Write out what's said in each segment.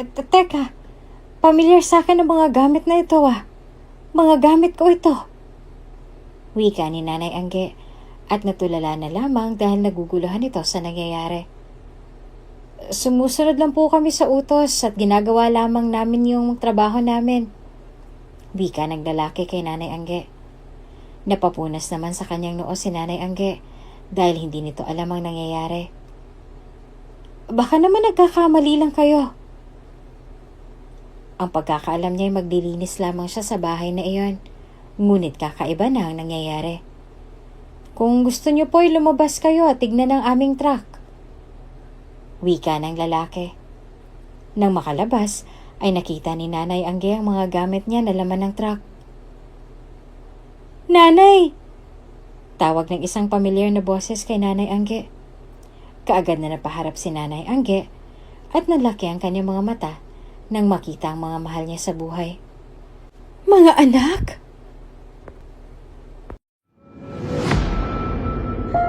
Teka, pamilyar sa akin ang mga gamit na ito Mga gamit ko ito. Wika ni Nanay Angge at natulala na lamang dahil naguguluhan ito sa nangyayari. Sumusunod lang po kami sa utos at ginagawa lamang namin yung trabaho namin. Wika ng lalaki kay Nanay Angge. Napapunas naman sa kanyang noo si Nanay Angge dahil hindi nito alam ang nangyayari. Baka naman nagkakamali lang kayo. Ang pagkakaalam niya ay maglilinis lamang siya sa bahay na iyon. Ngunit kakaiba na ang nangyayari. Kung gusto niyo po ay lumabas kayo at tignan ang aming truck. Wika ng lalaki. Nang makalabas ay nakita ni Nanay Angge ang mga gamit niya na laman ng truck. Nanay! Tawag ng isang pamilyar na boses kay Nanay Angge. Kaagad na napaharap si Nanay Angge at nalaki ang kanyang mga mata nang makita ang mga mahal niya sa buhay. Mga anak!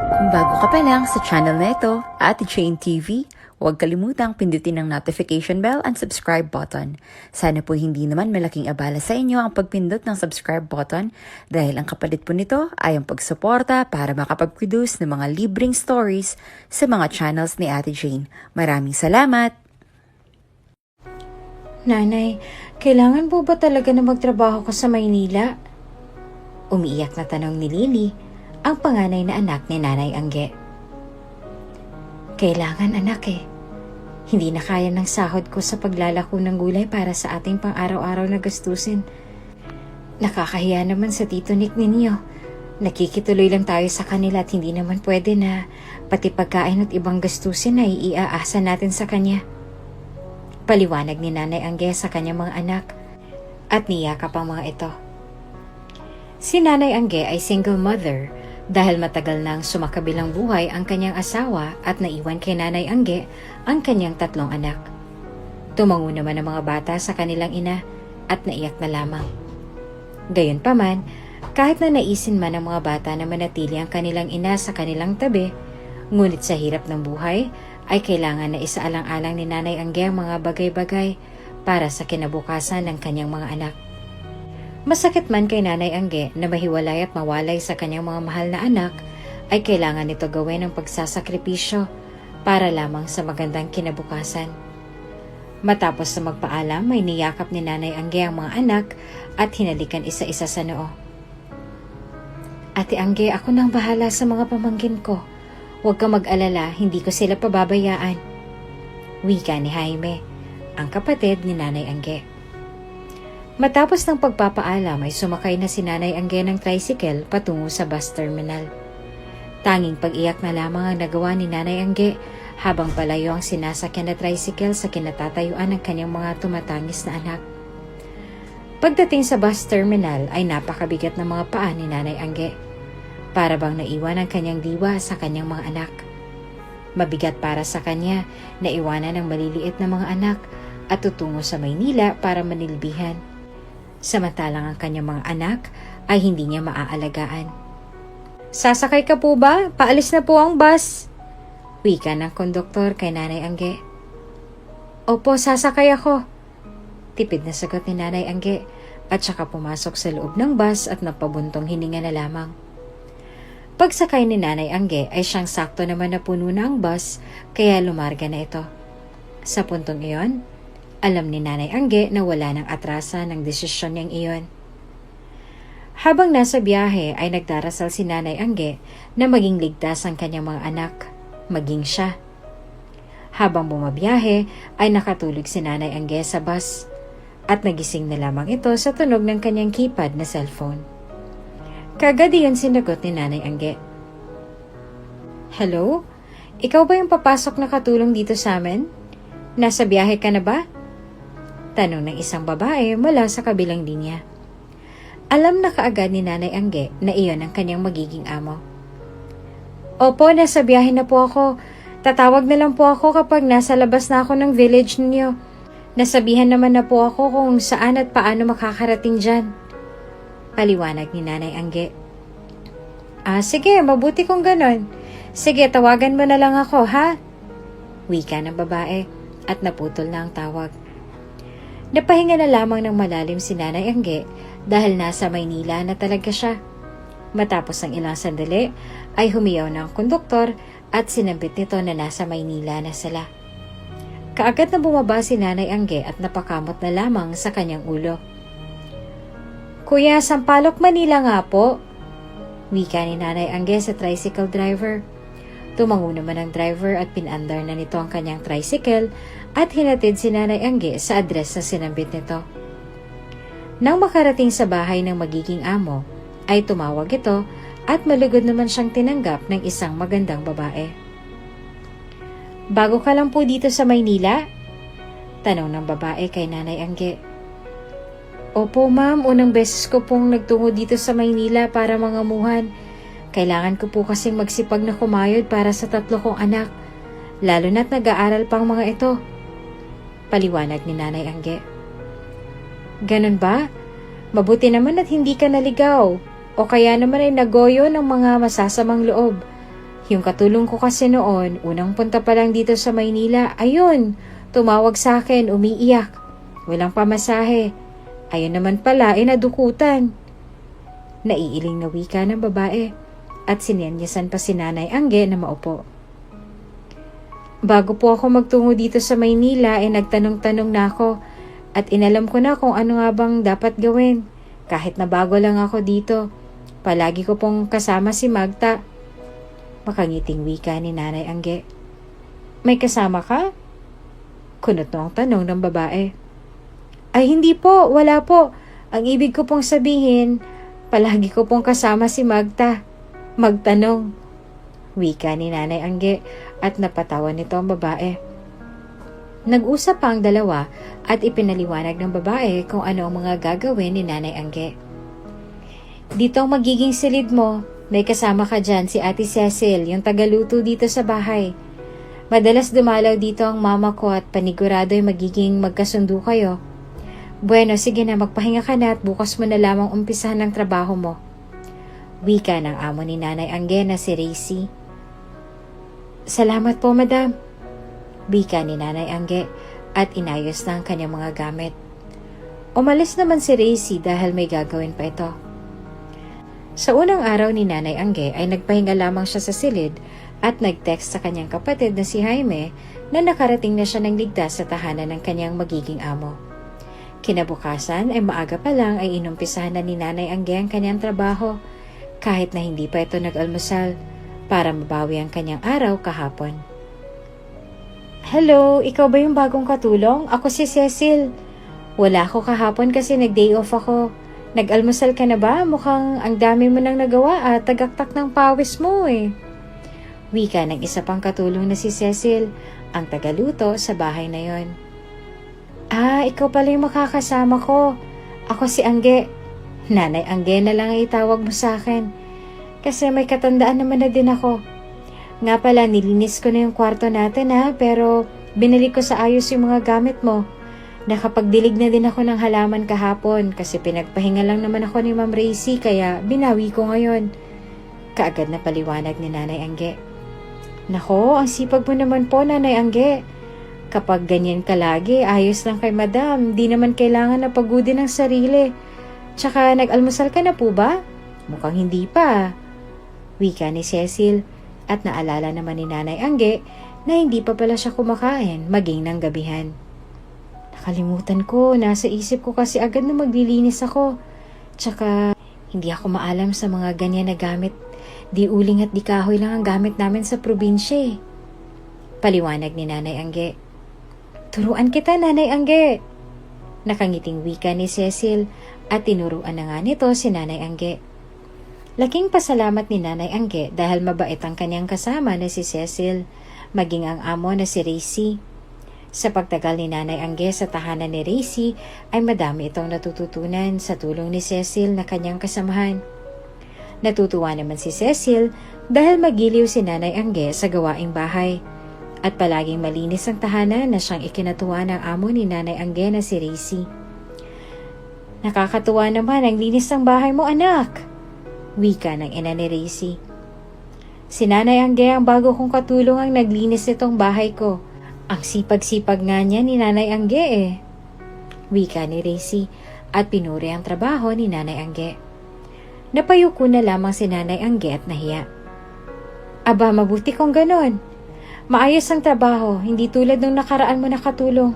Kung bago ka pa lang sa channel na ito, Ate Jane TV, huwag kalimutang pindutin ang notification bell and subscribe button. Sana po hindi naman malaking abala sa inyo ang pagpindot ng subscribe button dahil ang kapalit po nito ay ang pagsuporta para makapag-produce ng mga libreng stories sa mga channels ni Ate Jane. Maraming salamat! Nanay, kailangan po ba talaga na magtrabaho ka sa Maynila? Umiiyak na tanong ni Lily, ang panganay na anak ni Nanay Angge. Kailangan anak Hindi na kaya ng sahod ko sa paglalako ng gulay para sa ating pang-araw-araw na gastusin. Nakakahiya naman sa tito Nick ninyo. Nakikituloy lang tayo sa kanila at hindi naman pwede na pati pagkain at ibang gastusin ay iaasa natin sa kanya. Paliwanag ni Nanay Angge sa kanyang mga anak at niyakap ang mga ito. Si Nanay Angge ay single mother dahil matagal nang sumakabilang buhay ang kanyang asawa at naiwan kay Nanay Angge ang kanyang 3 anak. Tumango naman ang mga bata sa kanilang ina at naiyak na lamang. Gayunpaman, kahit na naisin man ang mga bata na manatili ang kanilang ina sa kanilang tabi, ngunit sa hirap ng buhay ay kailangan na isaalang-alang ni Nanay Angge ang mga bagay-bagay para sa kinabukasan ng kanyang mga anak. Masakit man kay Nanay Angge na mahiwalay at mawalay sa kanyang mga mahal na anak, ay kailangan nito gawin ang pagsasakripisyo para lamang sa magandang kinabukasan. Matapos na magpaalam, may niyakap ni Nanay Angge ang mga anak at hinalikan isa-isa sa noo. Ate Angge, ako nang bahala sa mga pamangkin ko. Huwag kang mag-alala, hindi ko sila pababayaan. Wika ni Jaime, ang kapatid ni Nanay Angge. Matapos ng pagpapaalam ay sumakay na si Nanay Angge ng tricycle patungo sa bus terminal. Tanging pag-iyak na lamang ang nagawa ni Nanay Angge habang palayo ang sinasakyan na tricycle sa kinatatayuan ng kanyang mga tumatangis na anak. Pagdating sa bus terminal ay napakabigat ng mga paa ni Nanay Angge. Para bang naiwan ang kanyang diwa sa kanyang mga anak. Mabigat para sa kanya na iwanan ang maliliit na mga anak at tutungo sa Maynila para manilbihan. Samantalang ang kanyang mga anak ay hindi niya maaalagaan. Sasakay ka po ba? Paalis na po ang bus. Wika ng konduktor kay Nanay Angge. Opo, sasakay ako. Tipid na sagot ni Nanay Angge at saka pumasok sa loob ng bus at napabuntong hininga na lamang. Pagsakay ni Nanay Angge ay siyang sakto naman na puno na ang bus kaya lumarga na ito. Sa puntong iyon, alam ni Nanay Angge na wala nang atrasa ng desisyon niyang iyon. Habang nasa biyahe ay nagdarasal si Nanay Angge na maging ligtas ang kanyang mga anak, maging siya. Habang bumabiyahe ay nakatulog si Nanay Angge sa bus at nagising na lamang ito sa tunog ng kanyang keypad na cellphone. Kagad iyon sinagot ni Nanay Angge. Hello? Ikaw ba yung papasok na katulong dito sa amin? Nasa biyahe ka na ba? Tanong ng isang babae mula sa kabilang linya. Alam na kaagad ni Nanay Angge na iyon ang kanyang magiging amo. Opo, nasa biyahe na po ako. Tatawag na lang po ako kapag nasa labas na ako ng village ninyo. Nasabihan naman na po ako kung saan at paano makakarating dyan. Paliwanag ni Nanay Angge. Sige, mabuti kung ganon. Sige, tawagan mo na lang ako, ha? Wika ng babae at naputol na ang tawag. Napahinga na lamang ng malalim si Nanay Angge dahil nasa Maynila na talaga siya. Matapos ang ilang sandali ay humiyaw ng konduktor at sinambit nito na nasa Maynila na sila. Kaagad na bumaba si Nanay Angge at napakamot na lamang sa kanyang ulo. "Kuya, Sampaloc, Manila nga po," wika ni Nanay Angge sa tricycle driver. Tumango naman ang driver at pinandar na nito ang kanyang tricycle at hinatid si Nanay Angge sa address na sinambit nito. Nang makarating sa bahay ng magiging amo, ay tumawag ito at malugod naman siyang tinanggap ng isang magandang babae. "Bago ka lang po dito sa Maynila?" tanong ng babae kay Nanay Angge. "Opo ma'am, unang beses ko pong nagtungo dito sa Maynila para mangamuhan. Kailangan ko po kasing magsipag na kumayod para sa 3 kong anak, lalo na't nag-aaral pang mga ito," paliwanag ni Nanay Angge. "Ganun ba? Mabuti naman at hindi ka naligaw, o kaya naman ay nagoyo ng mga masasamang loob. Yung katulong ko kasi noon, unang punta pa lang dito sa Maynila, ayun, tumawag sa akin, umiiyak. Walang pamasahe. Ayun naman pala, nadukutan." Naiiling na wika ng babae at sinenyasan pa si Nanay Angge na maupo. "Bago po ako magtungo dito sa Maynila, nagtanong-tanong na ako at inalam ko na kung ano nga bang dapat gawin. Kahit na bago lang ako dito, palagi ko pong kasama si Magta," makangiting wika ni Nanay Angge. "May kasama ka?" kunot ang tanong ng babae. "Ay hindi po, wala po. Ang ibig ko pong sabihin, palagi ko pong kasama si Magta. Magtanong," wika ni Nanay Angge at napatawa nito ang babae. Nag-usap pa ang dalawa at ipinaliwanag ng babae kung ano ang mga gagawin ni Nanay Angge. "Dito ang magiging silid mo. May kasama ka dyan, si Ate Cecil, yung tagaluto dito sa bahay. Madalas dumalaw dito ang mama ko at panigurado ay magiging magkasundo kayo. Bueno, sige na, magpahinga ka na at bukas mo na lamang umpisahan ng trabaho mo," wika ng amo ni Nanay Angge na si Racy. "Salamat po, madam," wika ni Nanay Angge at inayos na ang kanyang mga gamit. Umalis naman si Racy dahil may gagawin pa ito. Sa unang araw ni Nanay Angge ay nagpahinga lamang siya sa silid at nag-text sa kanyang kapatid na si Jaime na nakarating na siya ng ligtas sa tahanan ng kanyang magiging amo. Kinabukasan ay maaga pa lang ay inumpisahan na ni Nanay Angge ang kanyang trabaho kahit na hindi pa ito nag-almusal para mabawi ang kanyang araw kahapon. "Hello, ikaw ba yung bagong katulong? Ako si Cecil. Wala ako kahapon kasi nag-day off ako. Nag-almusal ka na ba? Mukhang ang dami mo nang nagawa at tagaktak ng pawis mo eh," wika ng isa pang katulong na si Cecil, ang tagaluto sa bahay na yon. "Ah, ikaw pala yung makakasama ko. Ako si Angge. Nanay Angge na lang ay itawag mo sa akin. Kasi may katandaan naman na din ako. Nga pala, nilinis ko na yung kwarto natin ha, pero binalik ko sa ayos yung mga gamit mo. Nakapagdilig na din ako ng halaman kahapon kasi pinagpahinga lang naman ako ni Ma'am Racy kaya binawi ko ngayon," kaagad na paliwanag ni Nanay Angge. "Nako, ang sipag mo naman po, Nanay Angge. Kapag ganyan ka lagi, ayos lang kay Madam. Di naman kailangan na pagudin ang sarili. Tsaka nag-almusal ka na po ba? Mukhang hindi pa," wika ni Cecil at naalala naman ni Nanay Angge na hindi pa pala siya kumakain maging ng gabihan. "Nakalimutan ko, nasa isip ko kasi agad na maglilinis ako. Tsaka hindi ako maalam sa mga ganyan na gamit. Di uling at di kahoy lang ang gamit namin sa probinsya eh," paliwanag ni Nanay Angge. "Turuan kita, Nanay Angge," nakangiting wika ni Cecil at tinuruan na nga nito si Nanay Angge. Laking pasalamat ni Nanay Angge dahil mabait ang kanyang kasama na si Cecil, maging ang amo na si Racy. Sa pagtagal ni Nanay Angge sa tahanan ni Racy ay madami itong natututunan sa tulong ni Cecil na kanyang kasamahan. Natutuwa naman si Cecil dahil magiliw si Nanay Angge sa gawaing bahay at palaging malinis ang tahanan na siyang ikinatuwa ng amo ni Nanay Angge na si Racy. "Nakakatuwa naman ang linis ng bahay mo, anak," wika ng ina ni Racy. "Si Nanay Angge ang bago kong katulong ang naglinis nitong bahay ko. Ang sipag-sipag nga niya ni Nanay Angge eh," Wika ni Racy at pinuri ang trabaho ni Nanay Angge. Napayuko na lamang si Nanay Angge at nahiya. Aba, mabuti kung ganon. Maayos ang trabaho, hindi tulad nung nakaraan mo nakatulong.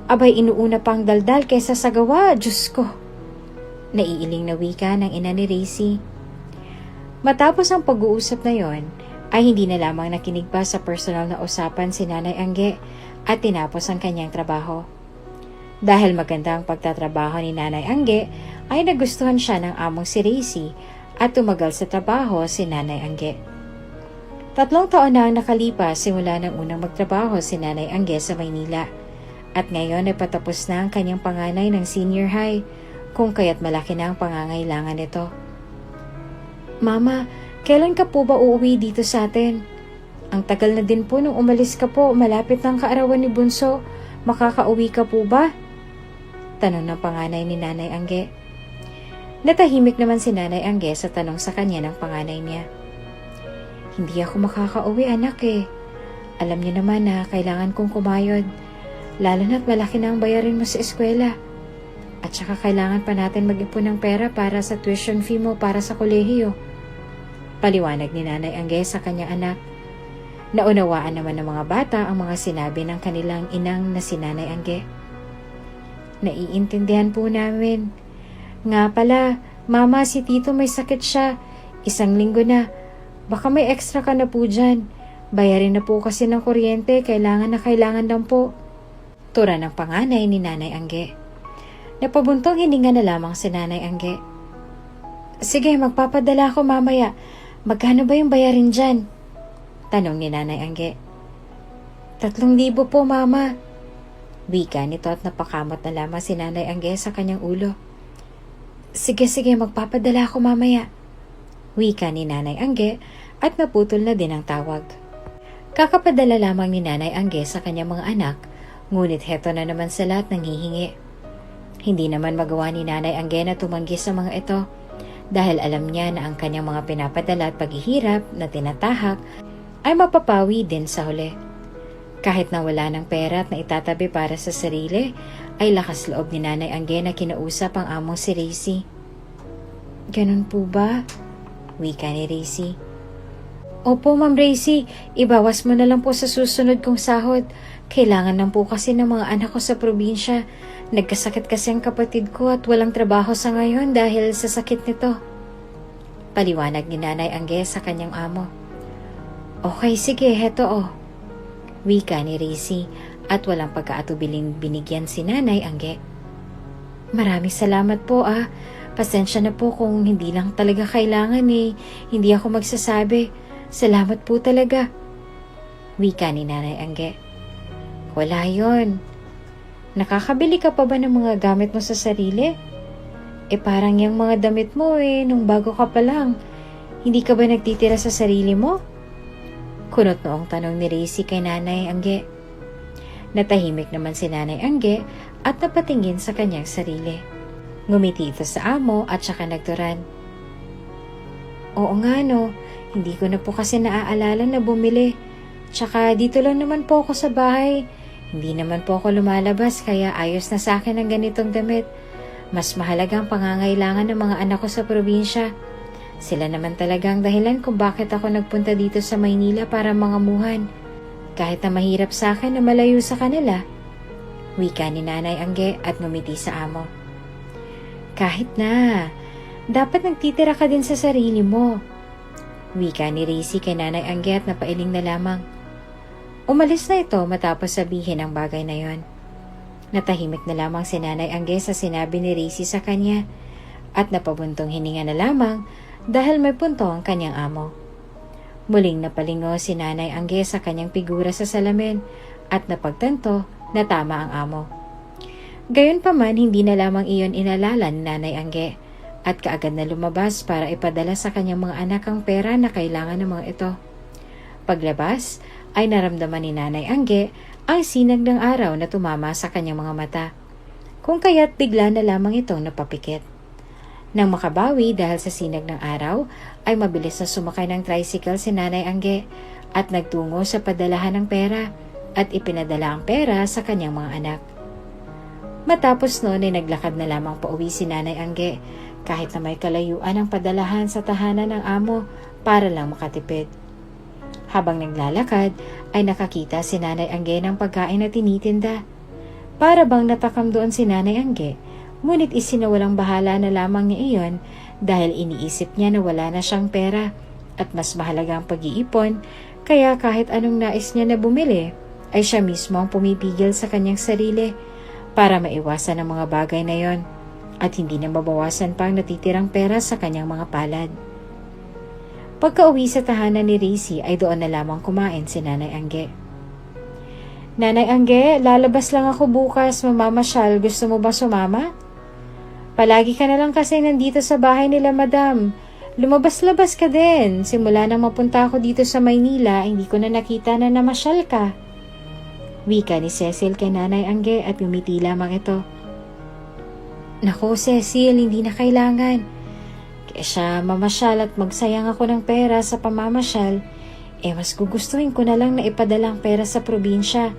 Abay, inuuna pang daldal kaysa sa gawa, Diyos ko. Naiiling na wika ng ina ni Racy. Matapos ang pag-uusap na yon, ay hindi na lamang nakinig pa sa personal na usapan si Nanay Angge at tinapos ang kanyang trabaho. Dahil maganda ang pagtatrabaho ni Nanay Angge, ay nagustuhan siya ng among si Racy at tumagal sa trabaho si Nanay Angge. 3 taon na ang nakalipas simula ng unang magtrabaho si Nanay Angge sa Maynila at ngayon ay patapos na ang kanyang panganay ng senior high kung kaya't malaki na ang pangangailangan nito. Mama, kailan ka po ba uuwi dito sa atin? Ang tagal na din po nung umalis ka po, malapit ng kaarawan ni Bunso. Makakauwi ka po ba? Tanong ng panganay ni Nanay Angge. Natahimik naman si Nanay Angge sa tanong sa kanya ng panganay niya. Hindi ako makakauwi anak eh. Alam niyo naman na kailangan kong kumayod. Lalo na't malaki na ang bayarin mo sa eskwela. At saka kailangan pa natin mag-ipon ng pera para sa tuition fee mo para sa kolehiyo. Paliwanag ni Nanay Angge sa kanyang anak. Naunawaan naman ng mga bata ang mga sinabi ng kanilang inang na si Nanay Angge. Naiintindihan po namin. Nga pala, Mama, si Tito may sakit siya. 1 linggo na. Baka may extra ka na po dyan. Bayarin na po kasi ng kuryente. Kailangan na kailangan lang po. Tura ng panganay ni Nanay Angge. Napabuntong hininga na lamang si Nanay Angge. Sige, magpapadala ako mamaya. Magkano ba yung bayarin dyan? Tanong ni Nanay Angge. 3,000 po, Mama. Wika nito at napakamot na lamang si Nanay Angge sa kanyang ulo. Sige, magpapadala ako mamaya. Wika ni Nanay Angge at naputol na din ang tawag. Kakapadala lamang ni Nanay Angge sa kanyang mga anak, ngunit heto na naman sa lahat ng hihingi. Hindi naman magawa ni Nanay Angge na tumanggi sa mga ito dahil alam niya na ang kanyang mga pinapadala at paghihirap na tinatahak ay mapapawi din sa huli. Kahit na wala ng pera at na itatabi para sa sarili, ay lakas loob ni Nanay Angge na kinausap ang among si Racy. Ganun po ba? Wika ni Racy. Opo, Ma'am Racy, ibawas mo na lang po sa susunod kong sahod. Kailangan lang po kasi ng mga anak ko sa probinsya. Nagkasakit kasi ang kapatid ko at walang trabaho sa ngayon dahil sa sakit nito. Paliwanag ni Nanay Angge sa kanyang amo. Okay, sige, heto oh. Wika ni Racy at walang pagkaatubiling binigyan si Nanay Angge. Maraming salamat po ah. Pasensya na po kung hindi lang talaga kailangan eh. Hindi ako magsasabi. Salamat po talaga. Wika ni Nanay Angge. Wala yon. Nakakabili ka pa ba ng mga gamit mo sa sarili? Parang yung mga damit mo nung bago ka pa lang. Hindi ka ba nagtitira sa sarili mo? Kunot noong tanong ni Racy kay Nanay Angge. Natahimik naman si Nanay Angge at napatingin sa kanyang sarili. Ngumiti ito sa amo at saka nagturan. Oo nga no, hindi ko na po kasi naaalala na bumili. Tsaka dito lang naman po ako sa bahay. Hindi naman po ako lumalabas kaya ayos na sa akin ang ganitong damit. Mas mahalaga ang pangangailangan ng mga anak ko sa probinsya. Sila naman talaga ang dahilan kung bakit ako nagpunta dito sa Maynila para mangamuhan. Kahit na mahirap sa akin na malayo sa kanila. Wika ni Nanay Angge at ngumiti sa amo. Kahit na, dapat nagtitira ka din sa sarili mo. Wika ni Racy kay Nanay Angge at napailing na lamang. Umalis na ito matapos sabihin ang bagay na yon. Natahimik na lamang si Nanay Angge sa sinabi ni Racy sa kanya at napabuntong hininga na lamang dahil may punto ang kanyang amo. Muling napalingo si Nanay Angge sa kanyang figura sa salamin at napagtanto na tama ang amo. Gayunpaman hindi na lamang iyon inalala ni Nanay Angge at kaagad na lumabas para ipadala sa kanyang mga anak ang pera na kailangan ng mga ito. Paglabas ay naramdaman ni Nanay Angge ang sinag ng araw na tumama sa kanyang mga mata, kung kaya't bigla na lamang itong napapikit. Nang makabawi dahil sa sinag ng araw, ay mabilis na sumakay ng tricycle si Nanay Angge at nagtungo sa padalahan ng pera at ipinadala ang pera sa kanyang mga anak. Matapos noon ay naglakad na lamang pauwi si Nanay Angge kahit na may kalayuan ang padalahan sa tahanan ng amo para lang makatipid. Habang naglalakad ay nakakita si Nanay Angge ng pagkain na tinitinda. Para bang natakam doon si Nanay Angge, ngunit isinawalang bahala na lamang niya iyon dahil iniisip niya na wala na siyang pera at mas mahalaga ang pag-iipon, kaya kahit anong nais niya na bumili ay siya mismo ang pumipigil sa kanyang sarili para maiwasan ang mga bagay na yon at hindi na mabawasan pa ang natitirang pera sa kanyang mga palad. Pagka-uwi sa tahanan ni Rizy ay doon na lamang kumain si Nanay Angge. Nanay Angge, lalabas lang ako bukas, mamamasyal. Gusto mo ba sumama? Palagi ka na lang kasi nandito sa bahay nila, madam. Lumabas-labas ka din. Simula nang mapunta ako dito sa Maynila, hindi ko na nakita na namasyal ka. Wika ni Cecil kay Nanay Angge at umiti lamang ito. Nako Cecil, hindi na kailangan. Kesa mamasyal at magsayang ako ng pera sa pamamasyal, mas gugustuhin ko na lang na ipadalang pera sa probinsya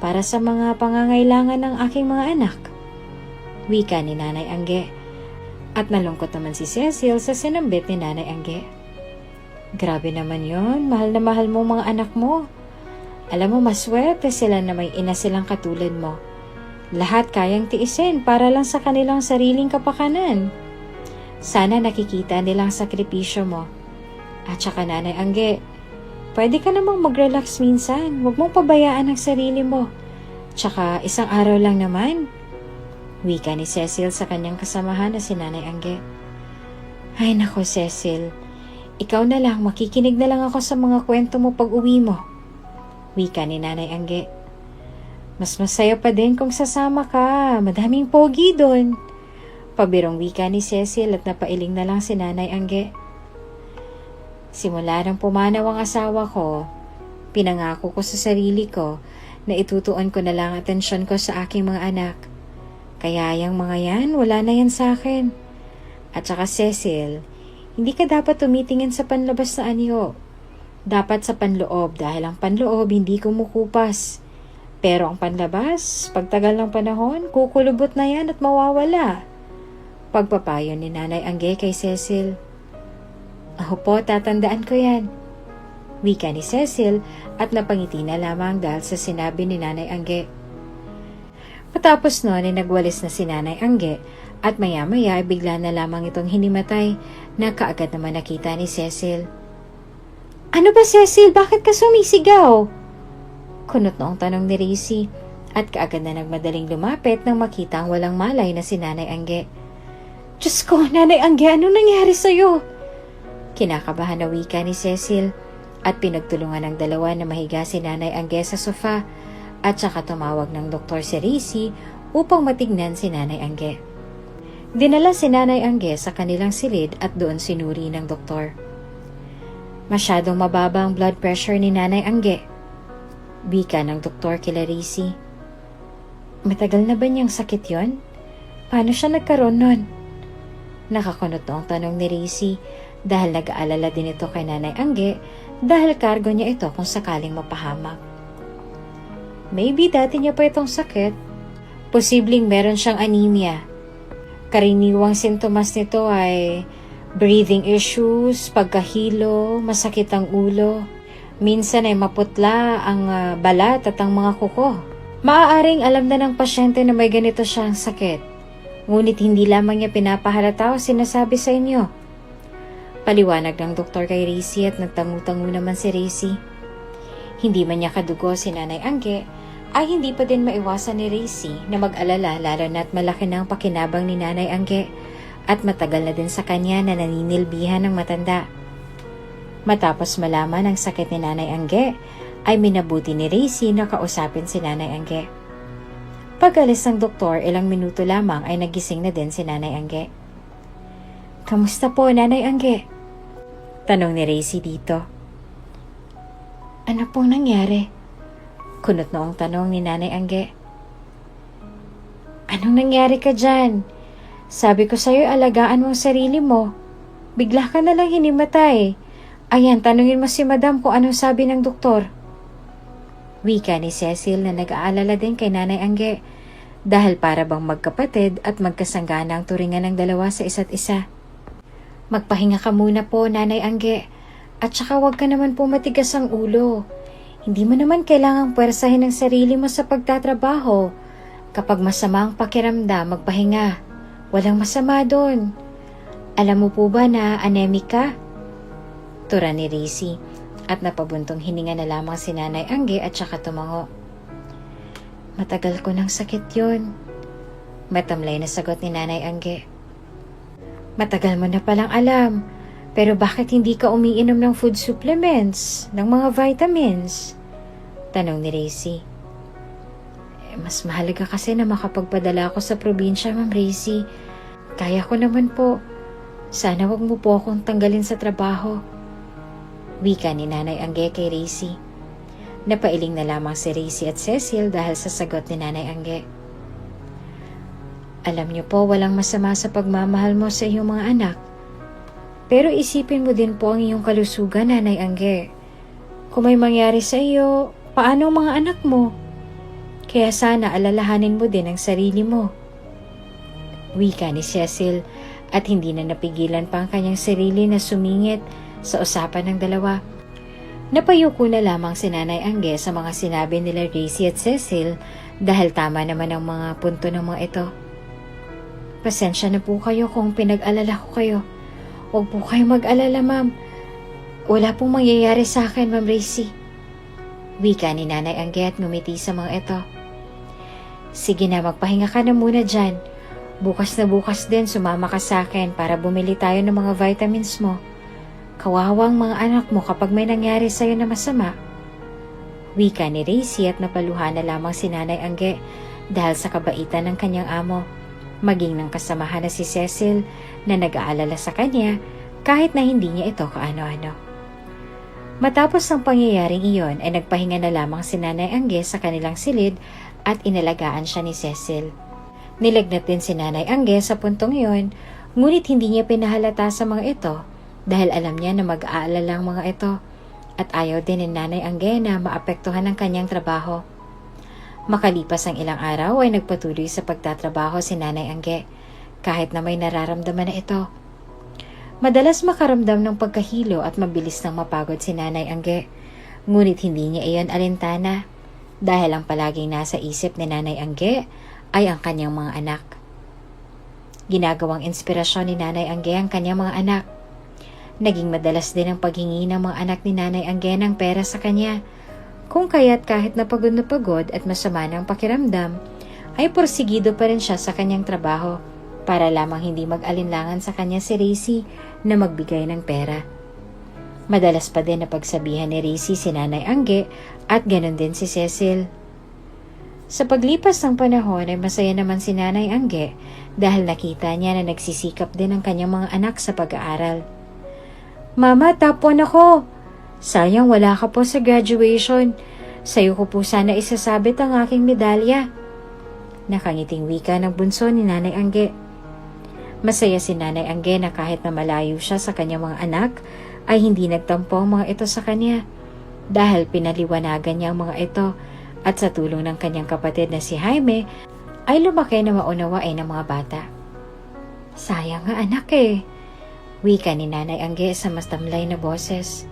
para sa mga pangangailangan ng aking mga anak. Wika ni Nanay Angge. At nalungkot naman si Cecil sa sinambit ni Nanay Angge. Grabe naman yon, mahal na mahal mo mga anak mo. Alam mo, maswerte sila na may ina silang katulad mo. Lahat kayang tiisin para lang sa kanilang sariling kapakanan. Sana nakikita nilang sakripisyo mo. At saka Nanay Angge, pwede ka namang mag-relax minsan. Huwag mong pabayaan ang sarili mo. Tsaka isang araw lang naman. Wika ni Cecil sa kanyang kasamahan na si Nanay Angge. Ay nako Cecil, ikaw na lang, makikinig na lang ako sa mga kwento mo pag uwi mo. Wika ni Nanay Angge. Mas masaya pa din kung sasama ka, madaming pogi doon. Pabirong wika ni Cecil at napailing na lang si Nanay Angge. Simula nang pumanaw ang asawa ko, pinangako ko sa sarili ko na itutuon ko na lang atensyon ko sa aking mga anak. Kaya yung mga yan, wala na yan sa akin. At saka Cecil, hindi ka dapat tumitingin sa panlabas na anyo. Dapat sa panloob dahil ang panloob hindi kumukupas. Pero ang panlabas, pagtagal ng panahon, kukulubot na yan at mawawala. Pagpapayo ni Nanay Angge kay Cecil. Ako po, tatandaan ko yan. Wika ni Cecil at napangiti na lamang dahil sa sinabi ni Nanay Angge. Matapos noon ay nagwalis na si Nanay Angge at maya-maya ay bigla na lamang itong hinimatay na kaagad naman nakita ni Cecil. Ano ba Cecil? Bakit ka sumisigaw? Kunot noong tanong ni Rizy at kaagad na nagmadaling lumapit nang makita ang walang malay na si Nanay Angge. Diyos ko, Nanay Angge, anong nangyari sa'yo? Kinakabahan na wika ni Cecil at pinagtulungan ng dalawa na mahiga si Nanay Angge sa sofa at saka tumawag ng doktor si Rizy upang matignan si Nanay Angge. Dinala si Nanay Angge sa kanilang silid at doon sinuri ng doktor. Masyadong mababa ang blood pressure ni Nanay Angge. Wika ng doktor kila Rizy. Matagal na ba niyang sakit yon? Paano siya nagkaroon nun? Nakakunot ang tanong ni Rizy dahil nag-aalala din ito kay Nanay Angge dahil kargo niya ito kung sakaling mapahamak. Maybe dati niya pa itong sakit. Posibleng meron siyang anemia. Karaniwang sintomas nito ay breathing issues, pagkahilo, masakit ang ulo. Minsan ay maputla ang balat at ang mga kuko. Maaaring alam na ng pasyente na may ganito siyang sakit. Ngunit hindi lamang niya pinapahalata o sinasabi sa inyo. Paliwanag ng doktor kay Rizy at nagtangu-tangu naman si Rizy. Hindi man niya kadugo si Nanay Angge, ay hindi pa din maiwasan ni Rizy na mag-alala lalo na't malaki na ang pakinabang ni Nanay Angge at matagal na din sa kanya na naninilbihan ng matanda. Matapos malaman ang sakit ni Nanay Angge, ay minabuti ni Rizy na kausapin si Nanay Angge. Pag-alis ng doktor, ilang minuto lamang ay nagising na din si Nanay Angge. Kamusta po, Nanay Angge? Tanong ni Rizy dito. Ano pong nangyari? Kunot noong tanong ni Nanay Angge. Anong nangyari ka dyan? Sabi ko sa'yo, alagaan mo ang sarili mo. Bigla ka na lang hinimatay. Ayan, tanungin mo si Madam kung anong sabi ng doktor. Wika ni Cecil na nag-aalala din kay Nanay Angge dahil para bang magkapatid at magkasanggana ang turingan ng dalawa sa isa't isa. Magpahinga ka muna po, Nanay Angge, at saka huwag ka naman po matigas ang ulo. Hindi mo naman kailangang puwersahin ang sarili mo sa pagtatrabaho. Kapag masama ang pakiramdam, magpahinga. Walang masama doon. Alam mo po ba na anemic ka? Tura ni Rizy at napabuntong hininga na lamang si Nanay Angge at saka tumango. Matagal ko ng sakit yun. Matamlay na sagot ni Nanay Angge. Matagal mo na palang alam, pero bakit hindi ka umiinom ng food supplements, ng mga vitamins? Tanong ni Rizy. Mas mahalaga kasi na makapagpadala ako sa probinsya, Ma'am Rizy. Kaya ko naman po. Sana wag mo po akong tanggalin sa trabaho. Wika ni Nanay Angge kay Rizy. Napailing na lamang si Rizy at Cecil dahil sa sagot ni Nanay Angge. Alam niyo po, walang masama sa pagmamahal mo sa iyong mga anak. Pero isipin mo din po ang iyong kalusugan, Nanay Angge. Kung may mangyari sa iyo, paano ang mga anak mo? Kaya sana alalahanin mo din ang sarili mo. Wika ni Cecil at hindi na napigilan pa ang kanyang sarili na sumingit sa usapan ng dalawa. Napayuko na lamang si Nanay Angge sa mga sinabi nila Rizy at Cecil dahil tama naman ang mga punto ng mga ito. Pasensya na po kayo kung pinag-alala ko kayo. Huwag po kayo mag-alala, Ma'am. Wala pong mangyayari sa akin, Ma'am Rizy. Wika ni Nanay Angge at ngumiti sa mga ito. Sige na, magpahinga ka na muna dyan. Bukas na bukas din sumama ka sa akin para bumili tayo ng mga vitamins mo. Kawawang mga anak mo kapag may nangyari sa'yo na masama. Wika ni Rizy at napaluha na lamang si Nanay Angge dahil sa kabaitan ng kanyang amo. Maging ng kasamahan na si Cecil na nag-aalala sa kanya kahit na hindi niya ito kaano-ano. Matapos ang pangyayaring iyon ay nagpahinga na lamang si Nanay Angge sa kanilang silid at inalagaan siya ni Cecil. Nilagnat din si Nanay Angge sa puntong iyon, ngunit hindi niya pinahalata sa mga ito dahil alam niya na mag-aalala ang mga ito at ayaw din ni Nanay Angge na maapektuhan ang kanyang trabaho. Makalipas ang ilang araw ay nagpatuloy sa pagtatrabaho si Nanay Angge kahit na may nararamdaman na ito. Madalas makaramdam ng pagkahilo at mabilis nang mapagod si Nanay Angge, ngunit hindi niya iyon alintana dahil ang palaging nasa isip ni Nanay Angge ay ang kanyang mga anak. Ginagawang inspirasyon ni Nanay Angge ang kanyang mga anak. Naging madalas din ang paghingi ng mga anak ni Nanay Angge ng pera sa kanya. Kung kaya't kahit na pagod at masama ng pakiramdam, ay porsigido pa rin siya sa kanyang trabaho para lamang hindi mag-alinlangan sa kanya si Rizy na magbigay ng pera. Madalas pa din na pagsabihan ni Rizy si Nanay Angge at ganon din si Cecil. Sa paglipas ng panahon ay masaya naman si Nanay Angge dahil nakita niya na nagsisikap din ang kanyang mga anak sa pag-aaral. Mama, top 1 ako! Sayang wala ka po sa graduation. Sa'yo ko po sana isasabit ang aking medalya. Nakangiting wika ng bunso ni Nanay Angge. Masaya si Nanay Angge na kahit na malayo siya sa kanyang mga anak, ay hindi nagtampo ang mga ito sa kanya. Dahil pinaliwanagan niya ang mga ito at sa tulong ng kanyang kapatid na si Jaime, ay lumaki na maunawain ng mga bata. Sayang nga anak eh. Wika ni Nanay Angge sa mas tamlay na boses.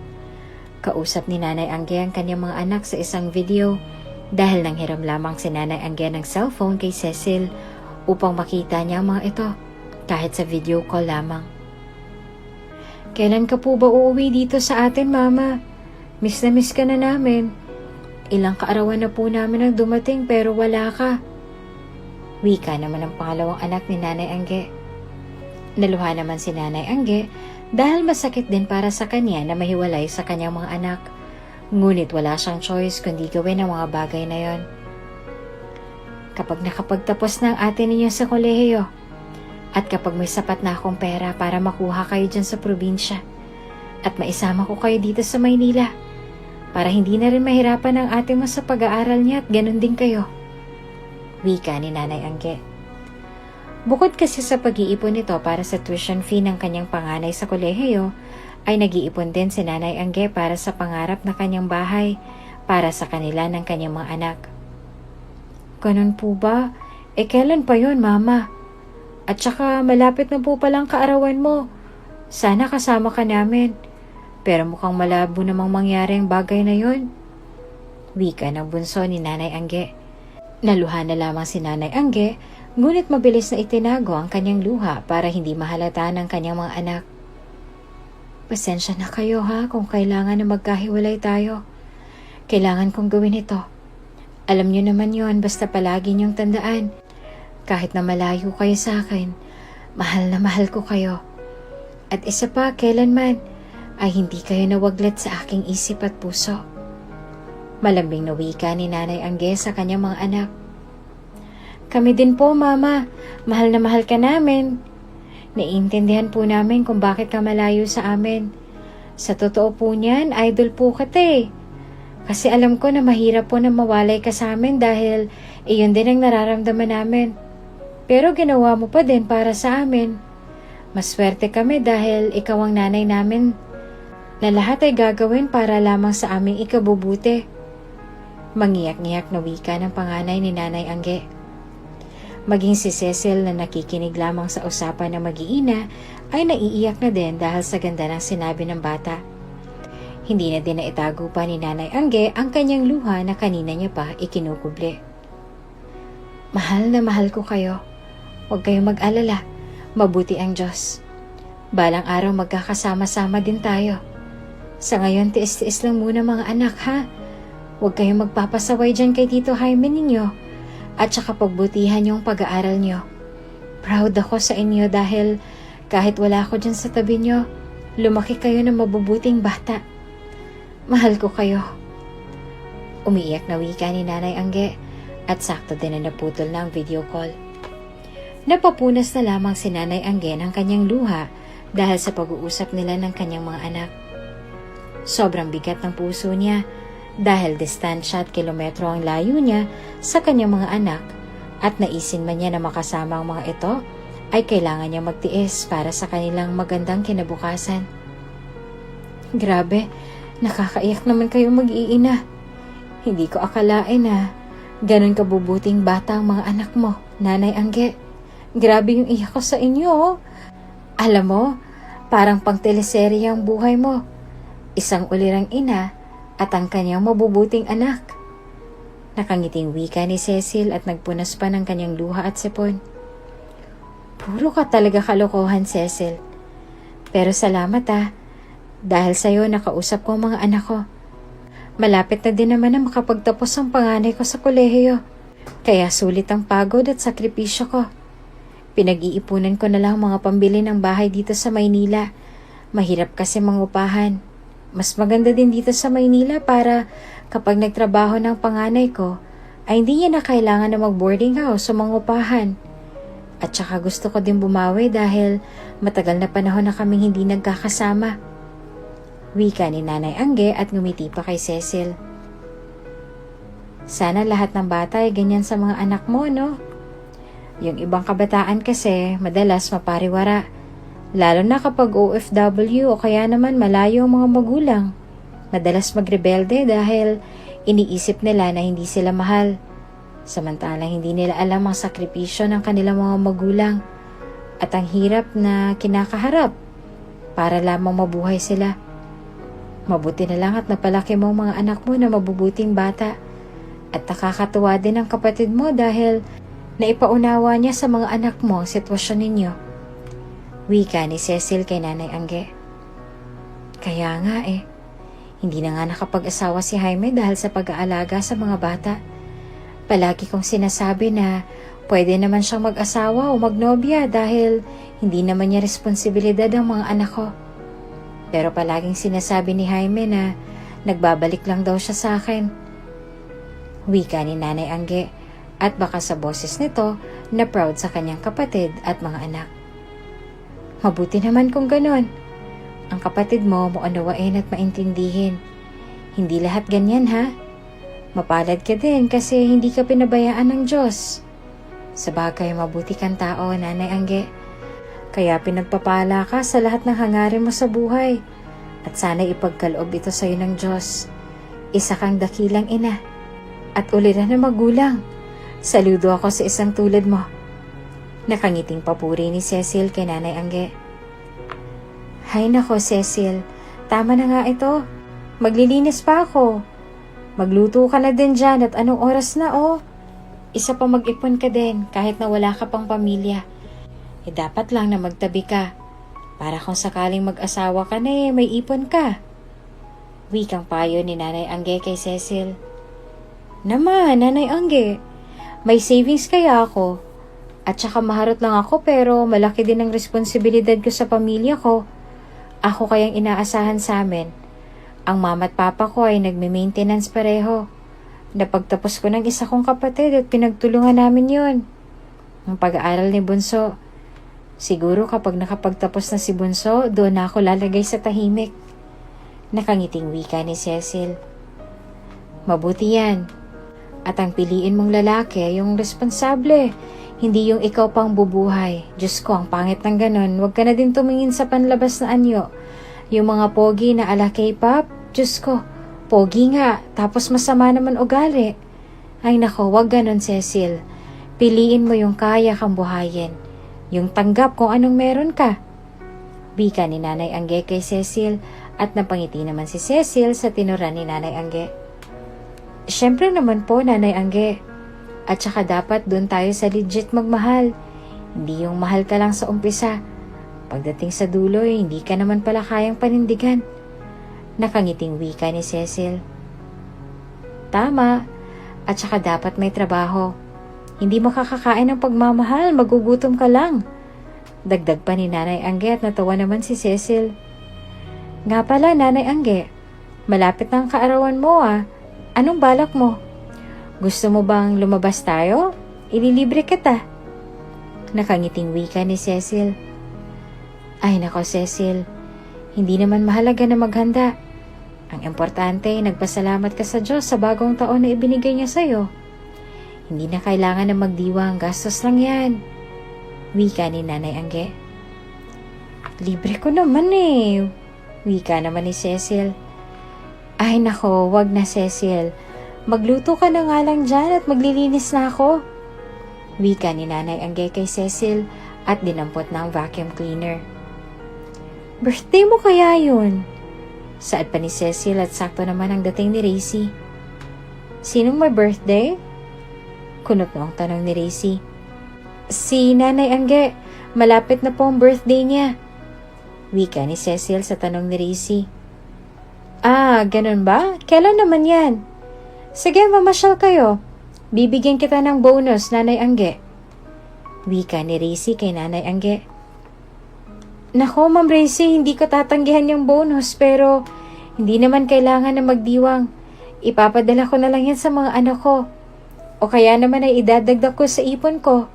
Kausap ni Nanay Angge ang kanyang mga anak sa isang video dahil nanghiram lamang si Nanay Angge ng cellphone kay Cecil upang makita niya ang mga ito kahit sa video call lamang. Kailan ka po ba uuwi dito sa atin, Mama? Miss na miss ka na namin. Ilang kaarawan na po namin ang dumating pero wala ka. Wika naman ang pangalawang anak ni Nanay Angge. Naluha naman si Nanay Angge dahil masakit din para sa kanya na mahiwalay sa kanyang mga anak. Ngunit wala siyang choice kundi gawin ang mga bagay na yon. Kapag nakapagtapos na ang ate ninyo sa kolehiyo, at kapag may sapat na akong pera para makuha kayo dyan sa probinsya, at maisama ko kayo dito sa Maynila, para hindi na rin mahirapan ang ate mo sa pag-aaral niya at ganun din kayo. Wika ni Nanay Angge. Bukod kasi sa pag-iipon nito para sa tuition fee ng kanyang panganay sa kolehiyo, ay nag-iipon din si Nanay Angge para sa pangarap na kanyang bahay para sa kanila ng kanyang mga anak. Ganun po ba? Kailan pa yon, Mama? At saka malapit na po palang kaarawan mo. Sana kasama ka namin. Pero mukhang malabo namang mangyari ang bagay na yon. Wika ng bunso ni Nanay Angge. Naluha na lamang si Nanay Angge, ngunit mabilis na itinago ang kanyang luha para hindi mahalata ng kanyang mga anak. Pasensya na kayo ha kung kailangan na magkahiwalay tayo. Kailangan kong gawin ito. Alam niyo naman yon, basta palagi niyong tandaan. Kahit na malayo kayo sa akin, mahal na mahal ko kayo. At isa pa, kailanman ay hindi kayo nawaglit sa aking isip at puso. Malambing na wika ni Nanay Angge sa kanyang mga anak. Kami din po, Mama. Mahal na mahal ka namin. Naiintindihan po namin kung bakit ka malayo sa amin. Sa totoo po niyan, idol po kita eh. Kasi alam ko na mahirap po na mawalay ka sa amin dahil iyon din ang nararamdaman namin. Pero ginawa mo pa din para sa amin. Maswerte kami dahil ikaw ang nanay namin na lahat ay gagawin para lamang sa aming ikabubuti. Mangiyak-ngiyak na wika ng panganay ni Nanay Angge. Maging si Cecil na nakikinig lamang sa usapan ng mag-iina ay naiiyak na din dahil sa ganda ng sinabi ng bata. Hindi na din naitago pa ni Nanay Angge ang kanyang luha na kanina niya pa ikinukubli. Mahal na mahal ko kayo. Huwag kayong mag-alala. Mabuti ang Diyos. Balang araw magkakasama-sama din tayo. Sa ngayon, tiis-tiis lang muna mga anak ha. Huwag kayong magpapasaway dyan kay Tito Jaime ninyo. At saka pagbutihan yung pag-aaral nyo. Proud ako sa inyo dahil kahit wala ako dyan sa tabi nyo, lumaki kayo ng mabubuting bata. Mahal ko kayo. Umiiyak na wika ni Nanay Angge at sakto din na naputol na ang video call. Napapunas na lamang si Nanay Angge ng kanyang luha dahil sa pag-uusap nila ng kanyang mga anak. Sobrang bigat ng puso niya dahil distansya at kilometro ang layo niya sa kanyang mga anak at naisin man niya na makasama ang mga ito ay kailangan niya magtiis para sa kanilang magandang kinabukasan. Grabe, nakakaiyak naman kayo mag-iina. Hindi ko akalain na ganun kabubuting bata ang mga anak mo, Nanay Angge. Grabe yung iyak ko sa inyo. Alam mo, parang pang teleserye ang buhay mo. Isang ulirang ina at ang kanyang mabubuting anak. Nakangiting wika ni Cecil at nagpunas pa ng kanyang luha at sipon. Puro ka talaga kalokohan, Cecil. Pero salamat dahil sa'yo nakausap ko ang mga anak ko. Malapit na din naman na makapagtapos ang panganay ko sa kolehiyo. Kaya sulit ang pagod at sakripisyo ko. Pinag-iipunan ko na lang mga pambili ng bahay dito sa Maynila. Mahirap kasi mangupahan. Mas maganda din dito sa Maynila para kapag nagtrabaho ng panganay ko, ay hindi niya na kailangan na mag-boarding house o mangupahan. At saka gusto ko din bumawi dahil matagal na panahon na kaming hindi nagkakasama. Wika ni Nanay Angge at ngumiti pa kay Cecil. Sana lahat ng bata ay ganyan sa mga anak mo, no? Yung ibang kabataan kasi madalas mapariwara. Lalo na kapag OFW o kaya naman malayo ang mga magulang. Madalas magrebelde dahil iniisip nila na hindi sila mahal. Samantalang hindi nila alam ang sakripisyo ng kanilang mga magulang at ang hirap na kinakaharap para lamang mabuhay sila. Mabuti na lang at napalaki mo ang mga anak mo na mabubuting bata. At nakakatuwa din ang kapatid mo dahil naipaunawa niya sa mga anak mo ang sitwasyon ninyo. Wika ni Cecil kay Nanay Angge. Kaya nga hindi na nga nakapag-asawa si Jaime dahil sa pag-aalaga sa mga bata. Palagi kong sinasabi na pwede naman siyang mag-asawa o magnobya dahil hindi naman niya responsibilidad ang mga anak ko. Pero palaging sinasabi ni Jaime na nagbabalik lang daw siya sa akin. Wika ni Nanay Angge at baka sa boses nito na proud sa kanyang kapatid at mga anak. Mabuti naman kung ganon. Ang kapatid mo maunawain at maintindihin. Hindi lahat ganyan ha. Mapalad ka din kasi hindi ka pinabayaan ng Diyos. Sabagay mabuti kang tao, Nanay Angge. Kaya pinagpapala ka sa lahat ng hangarin mo sa buhay. At sana ipagkaloob ito sa iyo ng Diyos. Isa kang dakilang ina. At uliran na magulang. Saludo ako sa isang tulad mo. Nakangiting papuri ni Cecil kay Nanay Angge. Hay nako Cecil, tama na nga ito. Maglilinis pa ako. Magluto ka na din dyan at anong oras na Isa pa mag-ipon ka din kahit na wala ka pang pamilya. Dapat lang na magtabi ka. Para kung sakaling mag-asawa ka na may ipon ka. Wikang payo ni Nanay Angge kay Cecil. Naman, Nanay Angge, may savings kaya ako. At saka maharot lang ako pero malaki din ang responsibilidad ko sa pamilya ko. Ako kayang inaasahan sa amin. Ang mama at papa ko ay nagme-maintenance pareho. Napagtapos ko ng isa kong kapatid at pinagtulungan namin yon. Ang pag-aaral ni Bunso. Siguro kapag nakapagtapos na si Bunso, doon na ako lalagay sa tahimik. Nakangiting wika ni Cecil. Mabuti yan. At ang piliin mong lalaki, yung responsable. Hindi yung ikaw pang bubuhay. Diyos ko, ang pangit ng ganon. Huwag ka na din tumingin sa panlabas na anyo. Yung mga pogi na ala K-pop, Diyos ko, pogi nga, tapos masama naman ugali. Ay nako, wag ganon Cecil. Piliin mo yung kaya kang buhayin. Yung tanggap kung anong meron ka. Wika ni Nanay Angge kay Cecil at napangiti naman si Cecil sa tinuran ni Nanay Angge. Siyempre naman po Nanay Angge. At saka dapat doon tayo sa legit magmahal. Hindi yung mahal ka lang sa umpisa. Pagdating sa dulo, hindi ka naman pala kayang panindigan. Nakangiting wika ni Cecil. Tama. At saka dapat may trabaho. Hindi makakakain ng pagmamahal, magugutom ka lang. Dagdag pa ni Nanay Angge at natawa naman si Cecil. Nga pala Nanay Angge, malapit na ang kaarawan mo Anong balak mo? Gusto mo bang lumabas tayo? Ililibre kita. Nakangiting wika ni Cecil. Ay nako Cecil, hindi naman mahalaga na maghanda. Ang importante, nagpasalamat ka sa Diyos sa bagong taon na ibinigay niya sa'yo. Hindi na kailangan na magdiwang, gastos lang yan. Wika ni Nanay Angge. Libre ko naman Wika naman ni Cecil. Ay nako, wag na Cecil. Magluto ka na nga lang dyan at maglilinis na ako. Wika ni Nanay Angge kay Cecil at dinampot na ang vacuum cleaner. Birthday mo kaya yun? Saad pa ni Cecil at sakto naman ang dating ni Racy. Sinong may birthday? Kunot na ang tanong ni Racy. Si Nanay Angge, malapit na po ang birthday niya. Wika ni Cecil sa tanong ni Racy. Ganun ba? Kailan naman yan? Sige, mamasyal kayo. Bibigyan kita ng bonus, Nanay Angge. Wika ni Racy kay Nanay Angge. Nako, Ma'am Racy, hindi ko tatanggihan yung bonus pero hindi naman kailangan na magdiwang. Ipapadala ko na lang yan sa mga anak ko. O kaya naman ay idadagdag ko sa ipon ko.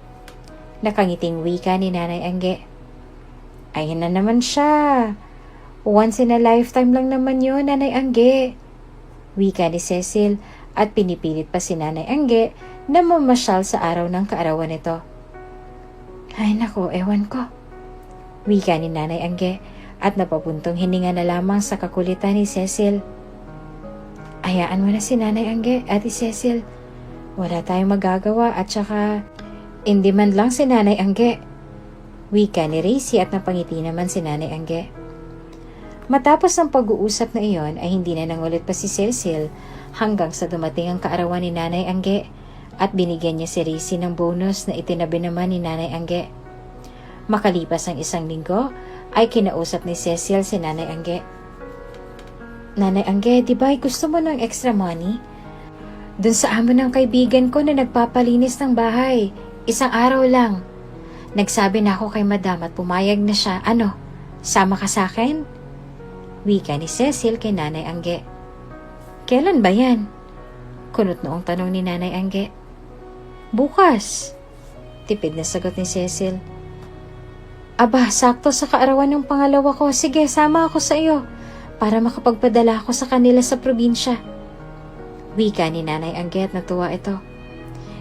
Nakangiting wika ni Nanay Angge. Ayun na naman siya. Once in a lifetime lang naman yun, Nanay Angge. Wika ni Cecil at pinipilit pa si Nanay Angge na mamasyal sa araw ng kaarawan nito. Ay nako, ewan ko. Wika ni Nanay Angge at napapuntong hininga na lamang sa kakulitan ni Cecil. Hayaan mo na si Nanay Angge, Ate Cecil. Wala tayong magagawa at saka hindi man lang si Nanay Angge. Wika ni Racy at napangiti naman si Nanay Angge. Matapos ang pag-uusap na iyon ay hindi na nangulit pa si Cecil hanggang sa dumating ang kaarawan ni Nanay Angge at binigyan niya si Racy ng bonus na itinabi naman ni Nanay Angge. Makalipas ang isang linggo ay kinausap ni Cecil si Nanay Angge. Nanay Angge, di ba gusto mo ng extra money? Dun sa amo ng kaibigan ko na nagpapalinis ng bahay. Isang araw lang. Nagsabi na ako kay madam at pumayag na siya. Ano, sama ka sa akin? Wika ni Cecil kay Nanay Angge. Kailan ba yan? Kunot noong tanong ni Nanay Angge. Bukas. Tipid na sagot ni Cecil. Aba, sakto sa kaarawan ng pangalawa ko. Sige, sama ako sa iyo para makapagpadala ako sa kanila sa probinsya. Wika ni Nanay Angge at natuwa ito.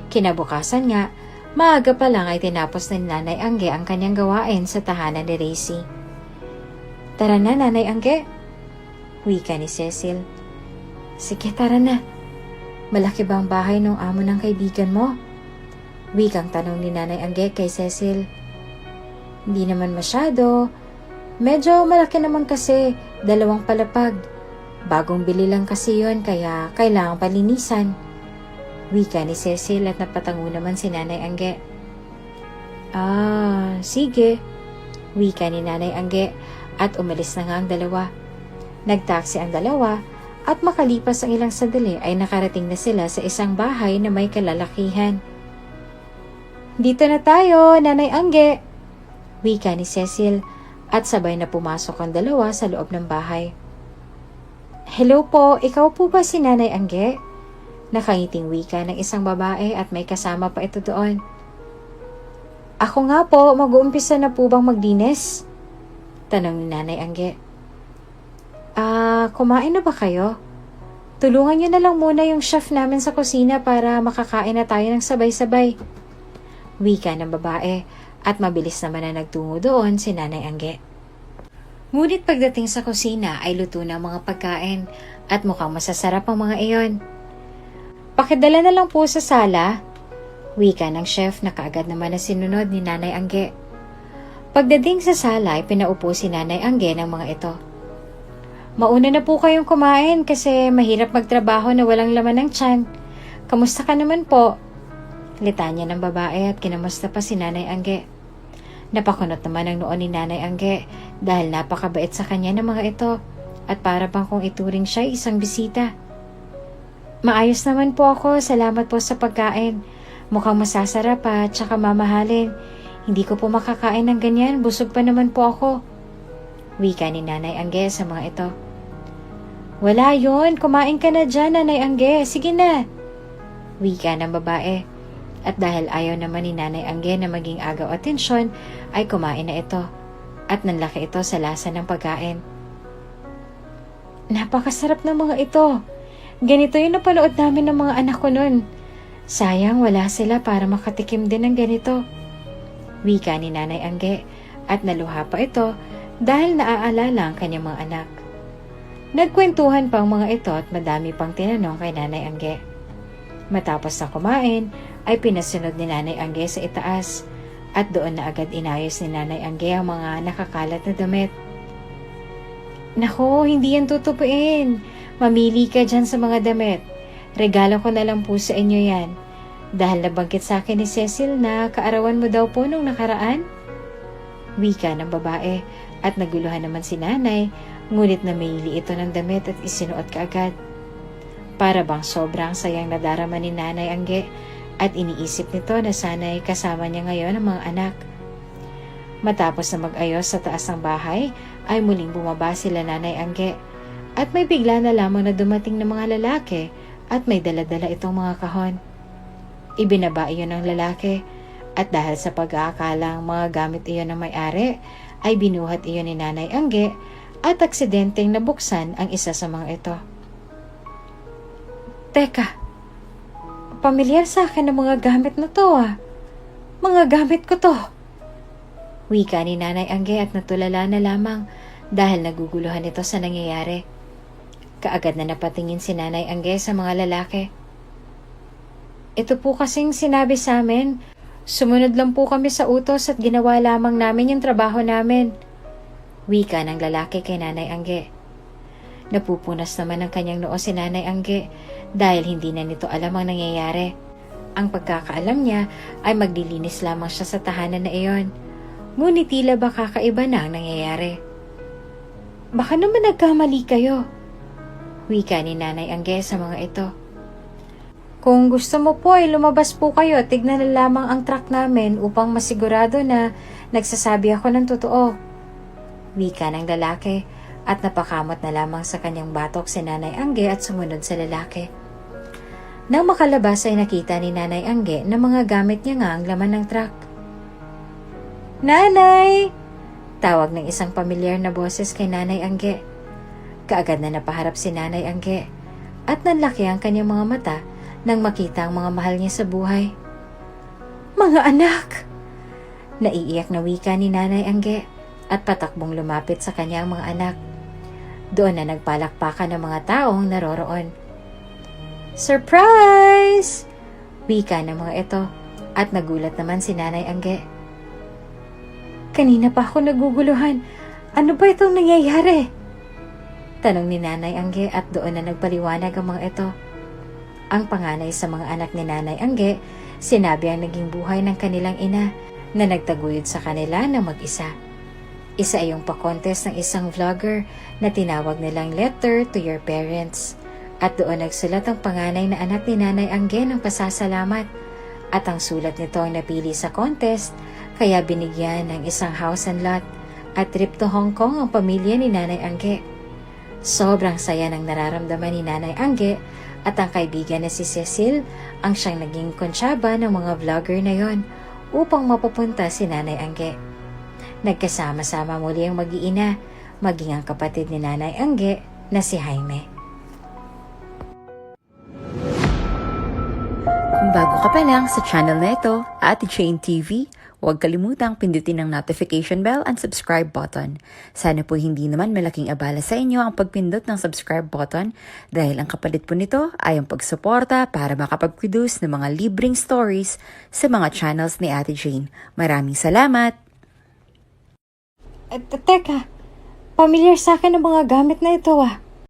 Kinabukasan nga, maaga pa lang ay tinapos na ni Nanay Angge ang kanyang gawain sa tahanan ni Racy. Tara na, Nanay Angge. Wika ni Cecil. Sige, tara na. Malaki ba ang bahay ng amo ng kaibigan mo? Wikang tanong ni Nanay Angge kay Cecil. Hindi naman masyado. Medyo malaki naman kasi, 2 palapag. Bagong bili lang kasi yon kaya kailangang palinisan. Wika ni Cecil at napatango naman si Nanay Angge. Sige. Wika ni Nanay Angge at umalis na nga ang 2. Nagtaksi ang 2 at makalipas ang ilang sandali ay nakarating na sila sa isang bahay na may kalalakihan. Dito na tayo, Nanay Angge. Wika ni Cecil at sabay na pumasok ang 2 sa loob ng bahay. Hello po, ikaw po ba si Nanay Angge? Nakangiting wika ng isang babae at may kasama pa ito doon. Ako nga po, mag-uumpisa na po bang maglinis? Tanong ni Nanay Angge. Kumain na ba kayo? Tulungan niyo na lang muna yung chef namin sa kusina para makakain na tayo ng sabay-sabay. Wika ng babae at mabilis naman na nagtungo doon si Nanay Angge. Ngunit pagdating sa kusina ay luto na ang mga pagkain at mukhang masasarap ang mga iyon. Pakidala na lang po sa sala. Wika ng chef na kaagad naman na sinunod ni Nanay Angge. Pagdating sa sala ay pinaupo si Nanay Angge ng mga ito. Mauna na po kayong kumain kasi mahirap magtrabaho na walang laman ng tiyan. Kamusta ka naman po? Litanya ng babae at kinamusta pa si Nanay Angge. Napakunot naman ang noon ni Nanay Angge dahil napakabait sa kanya ng mga ito at para bang kung ituring siya isang bisita. Maayos naman po ako, salamat po sa pagkain. Mukhang masasarap at saka mamahalin. Hindi ko po makakain ng ganyan, busog pa naman po ako. Wika ni Nanay Angge sa mga ito. Wala yon, kumain ka na dyan, Nanay Angge, sige na. Wika ng babae. At dahil ayaw naman ni Nanay Angge na maging agaw atensyon, ay kumain na ito. At nanlaki ito sa lasa ng pagkain. Napakasarap ng mga ito. Ganito yung napanood namin ng mga anak ko nun. Sayang wala sila para makatikim din ng ganito. Wika ni Nanay Angge at naluha pa ito dahil naaalala ang kanyang mga anak. Nagkwentuhan pa ang mga ito at madami pang tinanong kay Nanay Angge. Matapos na kumain, ay pinasunod ni Nanay Angge sa itaas at doon na agad inayos ni Nanay Angge ang mga nakakalat na damit. Nako, hindi yan tutupuin. Mamili ka dyan sa mga damit. Regalo ko na lang po sa inyo yan. Dahil nabanggit sa akin ni Cecil na kaarawan mo daw po nung nakaraan. Wika ng babae at naguluhan naman si Nanay, ngunit namili ito ng damit at isinuot kaagad. Para bang sobrang sayang nadarama ni Nanay Angge at iniisip nito na sana'y kasama niya ngayon ang mga anak. Matapos na mag-ayos sa taas ng bahay, ay muling bumaba sila Nanay Angge at may bigla na lamang na dumating ng mga lalaki at may dala-dala itong mga kahon. Ibinaba iyon ng lalaki at dahil sa pag-aakalang mga gamit iyon ng may-ari, ay binuhat iyon ni Nanay Angge at aksidenteng nabuksan ang isa sa mga ito. Teka, pamilyar sa akin ang mga gamit na to Mga gamit ko to. Wika ni Nanay Angge at natulala na lamang dahil naguguluhan ito sa nangyayari. Kaagad na napatingin si Nanay Angge sa mga lalaki. Ito po kasing sinabi sa amin. Sumunod lang po kami sa utos at ginawa lamang namin yung trabaho namin. Wika ng lalaki kay Nanay Angge. Napupunas naman ang kanyang noo si Nanay Angge dahil hindi na nito alam ang nangyayari. Ang pagkakaalam niya ay maglilinis lamang siya sa tahanan na iyon. Ngunit tila ba kakaiba na ang nangyayari. Baka naman nagkamali kayo. Wika ni Nanay Angge sa mga ito. Kung gusto mo po ay lumabas po kayo, tignan na lamang ang truck namin upang masigurado na nagsasabi ako ng totoo. Wika ng lalaki at napakamot na lamang sa kanyang batok si Nanay Angge at sumunod sa lalaki. Nang makalabas ay nakita ni Nanay Angge na mga gamit niya nga ang laman ng truck. Nanay! Tawag ng isang pamilyar na boses kay Nanay Angge. Kaagad na napaharap si Nanay Angge at nanlaki ang kanyang mga mata nang makita ang mga mahal niya sa buhay. Mga anak! Naiiyak na wika ni Nanay Angge at patakbong lumapit sa kanyang mga anak. Doon na nagpalakpakan ng mga taong naroroon. Surprise! Wika ng mga ito At nagulat naman si Nanay Angge. Kanina pa ako naguguluhan. Ano ba itong nangyayari? Tanong ni Nanay Angge at doon na nagpaliwanag ang mga ito. Ang panganay sa mga anak ni Nanay Angge, sinabi ang naging buhay ng kanilang ina na nagtaguyod sa kanila na mag-isa. Isa ay yung pa-contest ng isang vlogger na tinawag nilang Letter to Your Parents. At doon nagsulat ang panganay na anak ni Nanay Angge ng pasasalamat. At ang sulat nito ang napili sa contest, kaya binigyan ng isang house and lot at trip to Hong Kong ang pamilya ni Nanay Angge. Sobrang saya ng nararamdaman ni Nanay Angge at ang kaibigan na si Cecil ang siyang naging konsyaba ng mga vlogger na yon upang mapupunta si Nanay Angge. Nagkasama-sama muli ang mag-iina, maging ang kapatid ni Nanay Angge na si Jaime. Kung bago ka pa lang sa channel na ito, Ate Jane TV, huwag kalimutang pindutin ang notification bell and subscribe button. Sana po hindi naman malaking abala sa inyo ang pagpindot ng subscribe button dahil ang kapalit po nito ay ang pagsuporta para makapag-produce ng mga libreng stories sa mga channels ni Ate Jane. Maraming salamat! Teka, familiar sa akin ang mga gamit na ito